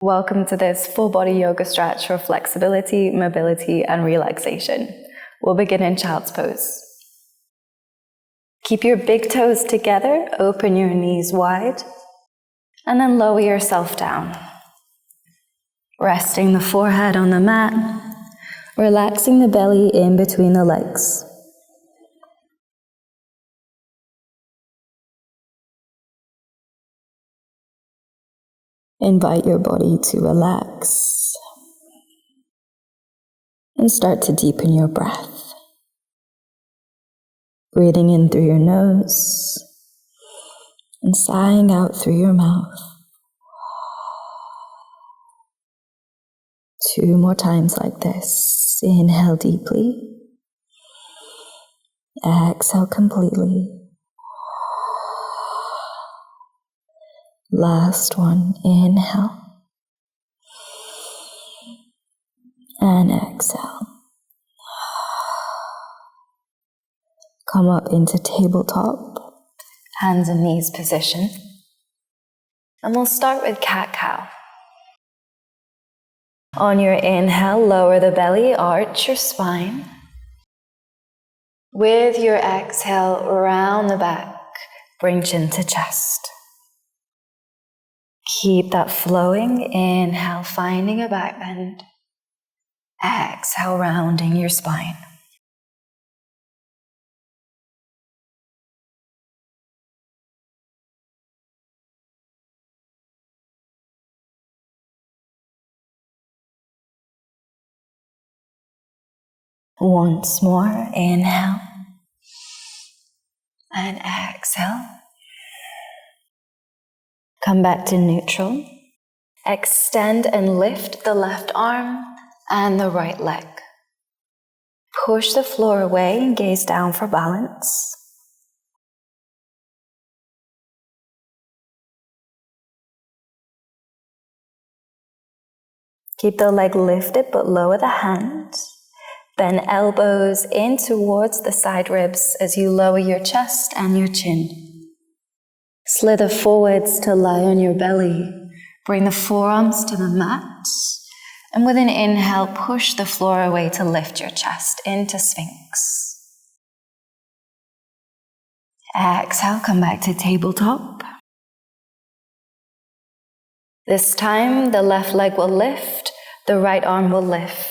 Welcome to this full body yoga stretch for flexibility, mobility, and relaxation. We'll begin in child's pose. Keep your big toes together, open your knees wide, and then lower yourself down. Resting the forehead on the mat, relaxing the belly in between the legs. Invite your body to relax and start to deepen your breath. Breathing in through your nose and sighing out through your mouth. 2 more times like this. Inhale deeply. Exhale completely. Last one, inhale. And exhale. Come up into tabletop, hands and knees position. And we'll start with cat-cow. On your inhale, lower the belly, arch your spine. With your exhale, round the back, bring chin to chest. Keep that flowing. Inhale, finding a back bend. Exhale, rounding your spine. Once more, inhale. And exhale. Come back to neutral. Extend and lift the left arm and the right leg. Push the floor away and gaze down for balance. Keep the leg lifted but lower the hand. Bend elbows in towards the side ribs as you lower your chest and your chin. Slither forwards to lie on your belly. Bring the forearms to the mat. And with an inhale, push the floor away to lift your chest into sphinx. Exhale, come back to tabletop. This time, the left leg will lift, the right arm will lift.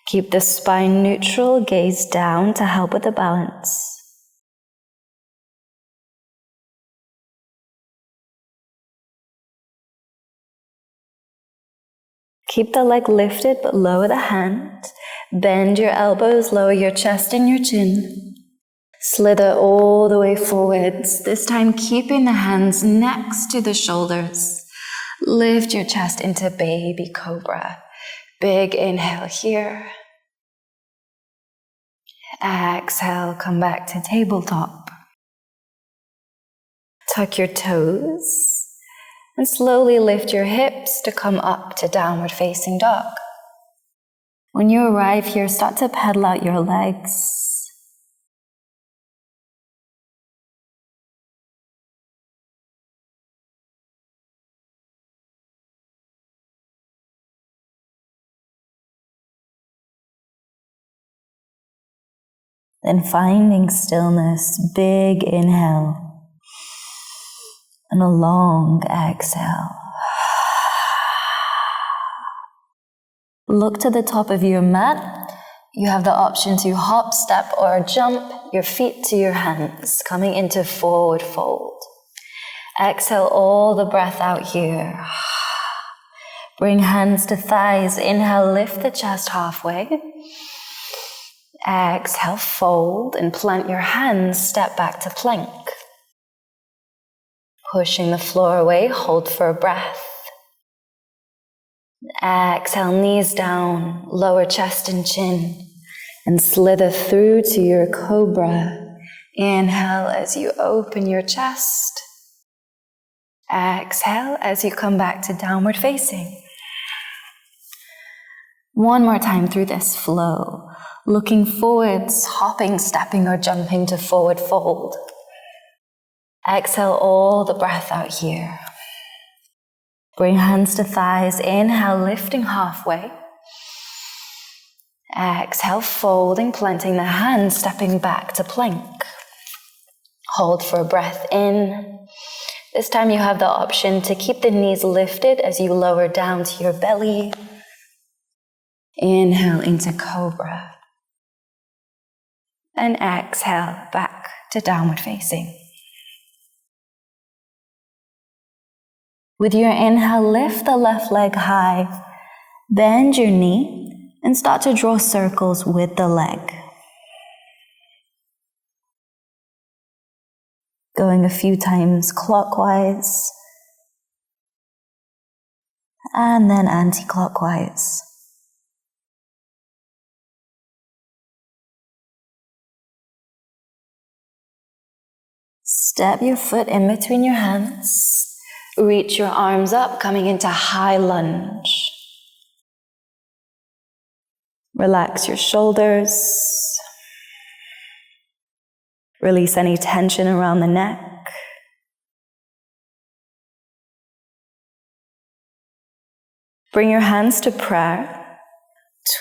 Keep the spine neutral, gaze down to help with the balance. Keep the leg lifted, but lower the hand. Bend your elbows, lower your chest and your chin. Slither all the way forwards, this time keeping the hands next to the shoulders. Lift your chest into baby cobra. Big inhale here. Exhale, come back to tabletop. Tuck your toes. And slowly lift your hips to come up to downward facing dog. When you arrive here, start to pedal out your legs. Then finding stillness, big inhale. And a long exhale. Look to the top of your mat. You have the option to hop, step, or jump your feet to your hands, coming into forward fold. Exhale all the breath out here. Bring hands to thighs. Inhale, lift the chest halfway. Exhale, fold and plant your hands, step back to plank. Pushing the floor away, hold for a breath. Exhale, knees down, lower chest and chin, and slither through to your cobra. Inhale as you open your chest. Exhale as you come back to downward facing. One more time through this flow, looking forwards, hopping, stepping, or jumping to forward fold. Exhale all the breath out here. Bring hands to thighs. Inhale, lifting halfway. Exhale, folding, planting the hands, stepping back to plank. Hold for a breath in. This time you have the option to keep the knees lifted as you lower down to your belly. Inhale into cobra. And exhale back to downward facing. With your inhale, lift the left leg high. Bend your knee and start to draw circles with the leg. Going a few times clockwise and then anti-clockwise. Step your foot in between your hands. Reach your arms up, coming into high lunge. Relax your shoulders. Release any tension around the neck. Bring your hands to prayer.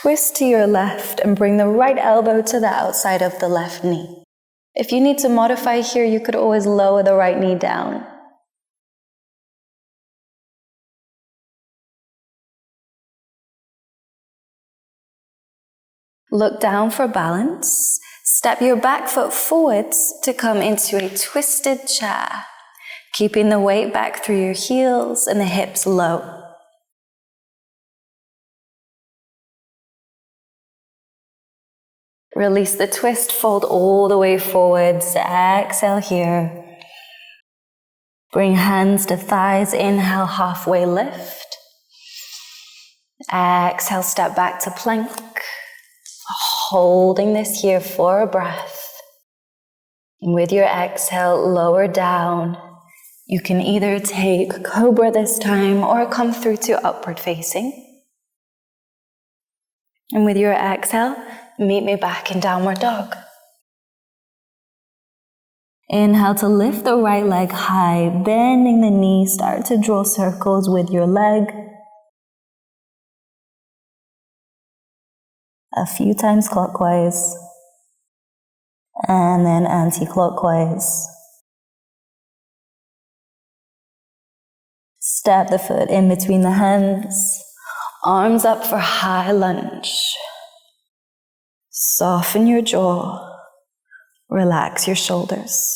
Twist to your left and bring the right elbow to the outside of the left knee. If you need to modify here, you could always lower the right knee down. Look down for balance. Step your back foot forwards to come into a twisted chair, keeping the weight back through your heels and the hips low. Release the twist, fold all the way forwards. Exhale here. Bring hands to thighs. Inhale, halfway lift. Exhale, step back to plank. Holding this here for a breath. And with your exhale, lower down. You can either take cobra this time or come through to upward facing. And with your exhale, meet me back in downward dog. Inhale to lift the right leg high, bending the knee, start to draw circles with your leg. A few times clockwise, and then anti-clockwise. Step the foot in between the hands, arms up for high lunge. Soften your jaw, relax your shoulders.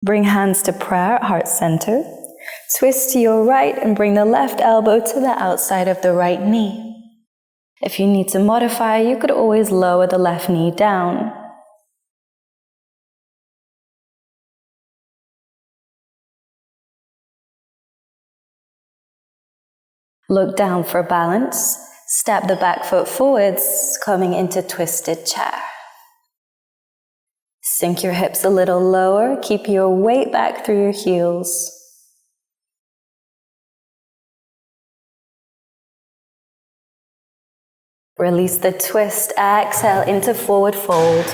Bring hands to prayer, heart center. Twist to your right and bring the left elbow to the outside of the right knee. If you need to modify, you could always lower the left knee down. Look down for balance. Step the back foot forwards, coming into twisted chair. Sink your hips a little lower. Keep your weight back through your heels. Release the twist. Exhale into forward fold.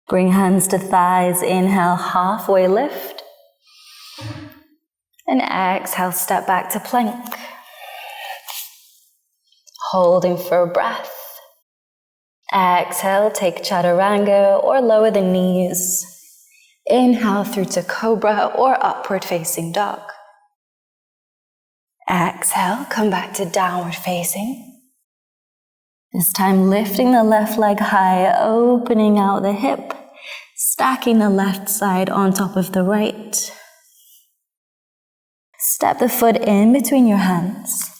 Bring hands to thighs. Inhale, halfway lift. And exhale, step back to plank. Holding for a breath. Exhale, take chaturanga or lower the knees. Inhale through to cobra or upward facing dog. Exhale, come back to downward facing. This time lifting the left leg high, opening out the hip, stacking the left side on top of the right. Step the foot in between your hands.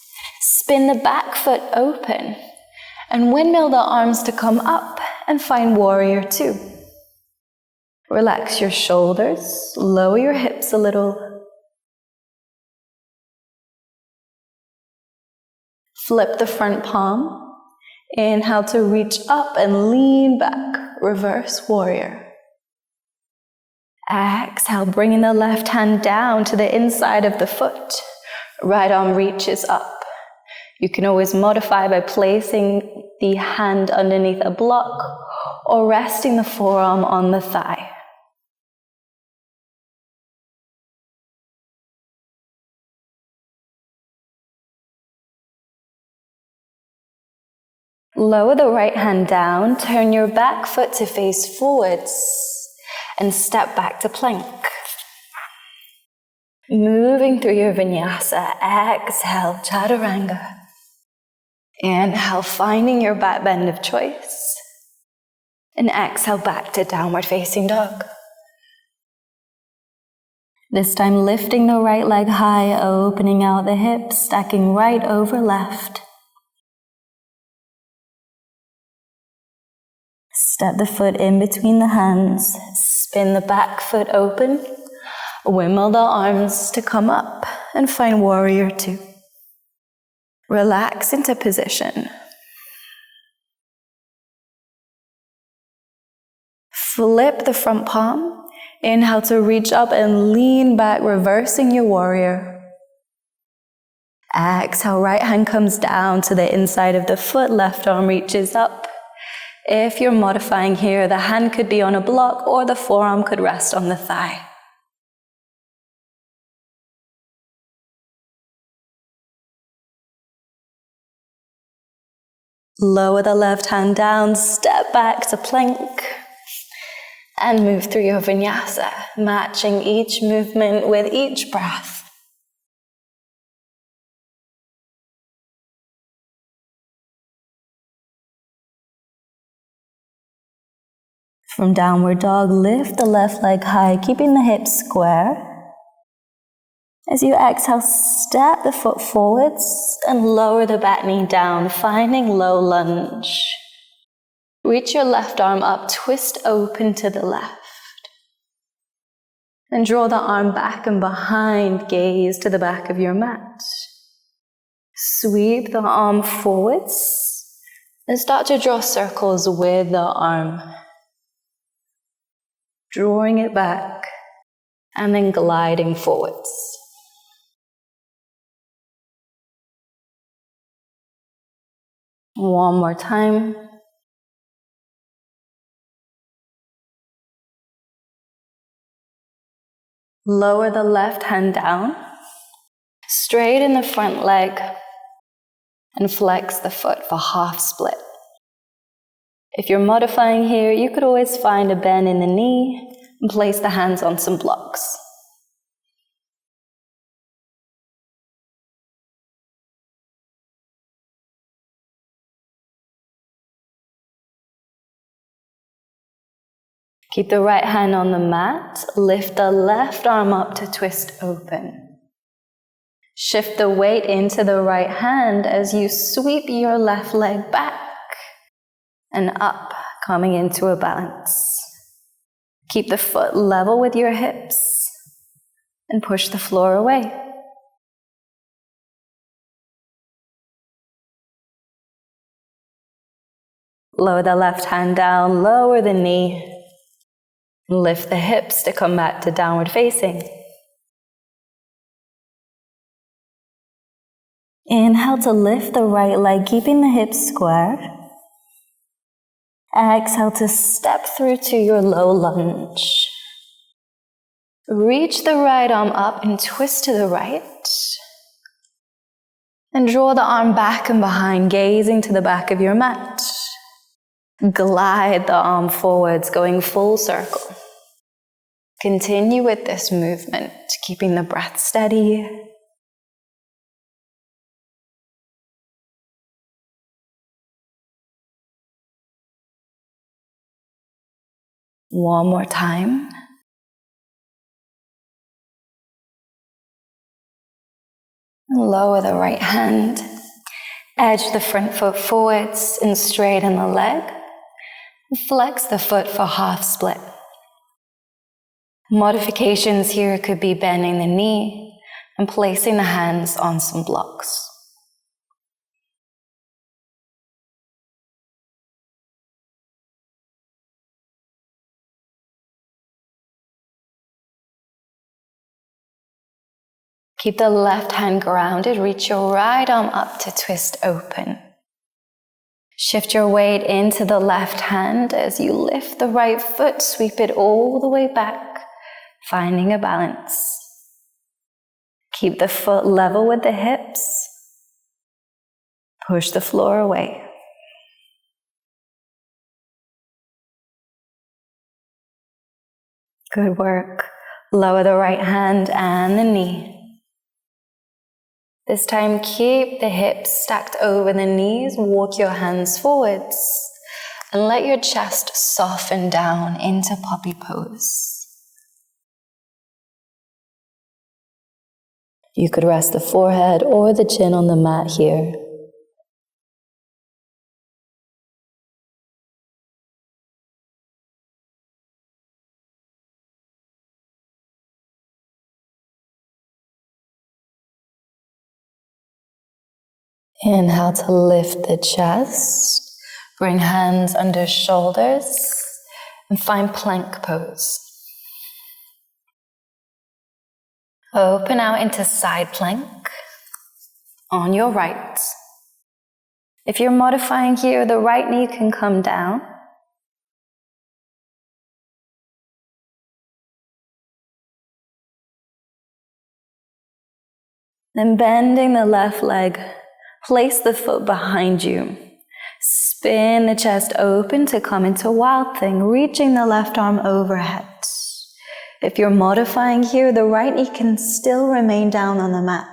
Spin the back foot open and windmill the arms to come up and find warrior two. Relax your shoulders, lower your hips a little. Flip the front palm. Inhale to reach up and lean back, reverse warrior. Exhale, bringing the left hand down to the inside of the foot. Right arm reaches up. You can always modify by placing the hand underneath a block or resting the forearm on the thigh. Lower the right hand down, turn your back foot to face forwards, and step back to plank. Moving through your vinyasa, exhale, chaturanga. Inhale, finding your back bend of choice. And exhale back to downward facing dog. This time lifting the right leg high, opening out the hips, stacking right over left. Step the foot in between the hands, spin the back foot open, wimble the arms to come up, and find warrior two. Relax into position. Flip the front palm, inhale to reach up and lean back, reversing your warrior. Exhale, right hand comes down to the inside of the foot, left arm reaches up. If you're modifying here, the hand could be on a block or the forearm could rest on the thigh. Lower the left hand down, step back to plank, and move through your vinyasa, matching each movement with each breath. From downward dog, lift the left leg high, keeping the hips square. As you exhale, step the foot forwards and lower the back knee down, finding low lunge. Reach your left arm up, twist open to the left. And draw the arm back and behind, gaze to the back of your mat. Sweep the arm forwards and start to draw circles with the arm. Drawing it back and then gliding forwards. One more time. Lower the left hand down, straighten the front leg, and flex the foot for half split. If you're modifying here, you could always find a bend in the knee and place the hands on some blocks. Keep the right hand on the mat, lift the left arm up to twist open. Shift the weight into the right hand as you sweep your left leg back and up, coming into a balance. Keep the foot level with your hips and push the floor away. Lower the left hand down, lower the knee. Lift the hips to come back to downward facing. Inhale to lift the right leg, keeping the hips square. Exhale to step through to your low lunge. Reach the right arm up and twist to the right. And draw the arm back and behind, gazing to the back of your mat. Glide the arm forwards, going full circle. Continue with this movement, keeping the breath steady. One more time. Lower the right hand. Edge the front foot forwards and straighten the leg. Flex the foot for half split. Modifications here could be bending the knee and placing the hands on some blocks. Keep the left hand grounded, reach your right arm up to twist open. Shift your weight into the left hand as you lift the right foot, sweep it all the way back, finding a balance. Keep the foot level with the hips. Push the floor away. Good work. Lower the right hand and the knee. This time, keep the hips stacked over the knees. Walk your hands forwards and let your chest soften down into puppy pose. You could rest the forehead or the chin on the mat here. Inhale to lift the chest. Bring hands under shoulders and find plank pose. Open out into side plank on your right. If you're modifying here, the right knee can come down. Then bending the left leg, place the foot behind you. Spin the chest open to come into Wild Thing, reaching the left arm overhead. If you're modifying here, the right knee can still remain down on the mat.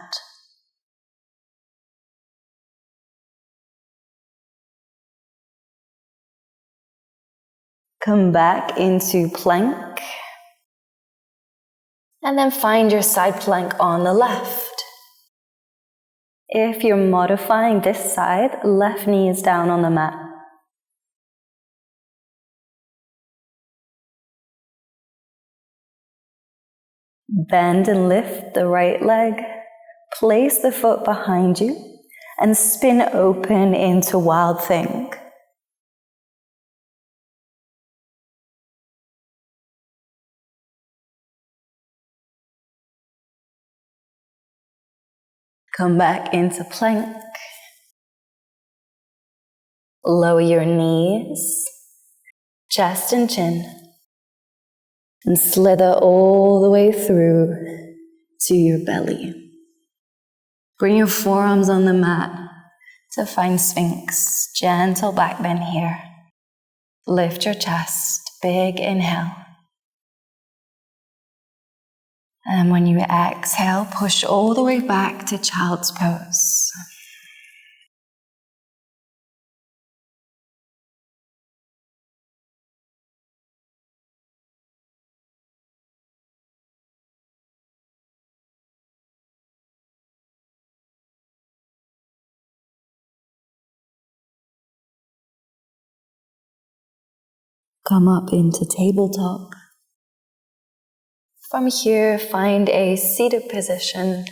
Come back into plank. And then find your side plank on the left. If you're modifying this side, left knee is down on the mat. Bend and lift the right leg. Place the foot behind you and spin open into Wild Thing. Come back into plank. Lower your knees, chest and chin, and slither all the way through to your belly. Bring your forearms on the mat to find Sphinx. Gentle back bend here. Lift your chest, big inhale. And when you exhale, push all the way back to child's pose. Come up into tabletop. From here, find a seated position.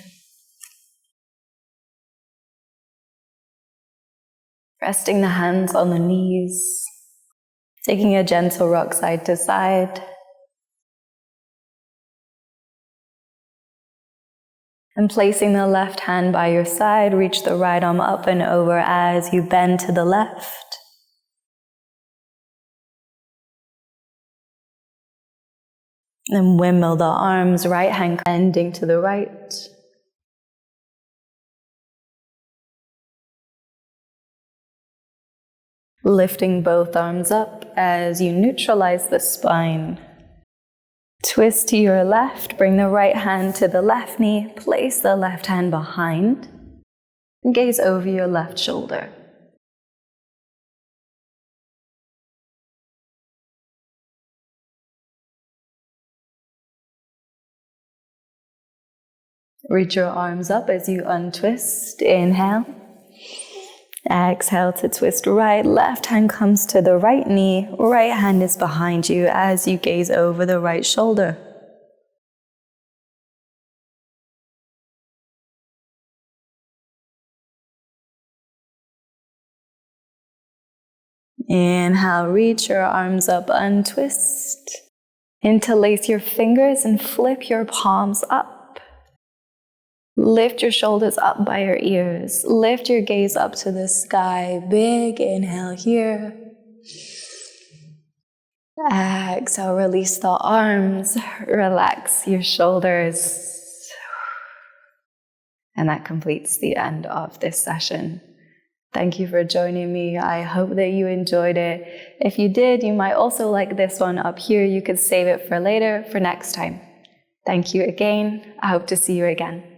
Resting the hands on the knees. Taking a gentle rock side to side. And placing the left hand by your side, reach the right arm up and over as you bend to the left. And windmill the arms, right hand bending to the right. Lifting both arms up as you neutralize the spine. Twist to your left, bring the right hand to the left knee, place the left hand behind, and gaze over your left shoulder. Reach your arms up as you untwist. Inhale. Exhale to twist right. Left hand comes to the right knee. Right hand is behind you as you gaze over the right shoulder. Inhale, reach your arms up, untwist. Interlace your fingers and flip your palms up. Lift your shoulders up by your ears. Lift your gaze up to the sky. Big inhale here. Exhale, release the arms. Relax your shoulders. And that completes the end of this session. Thank you for joining me. I hope that you enjoyed it. If you did, you might also like this one up here. You could save it for later, for next time. Thank you again. I hope to see you again.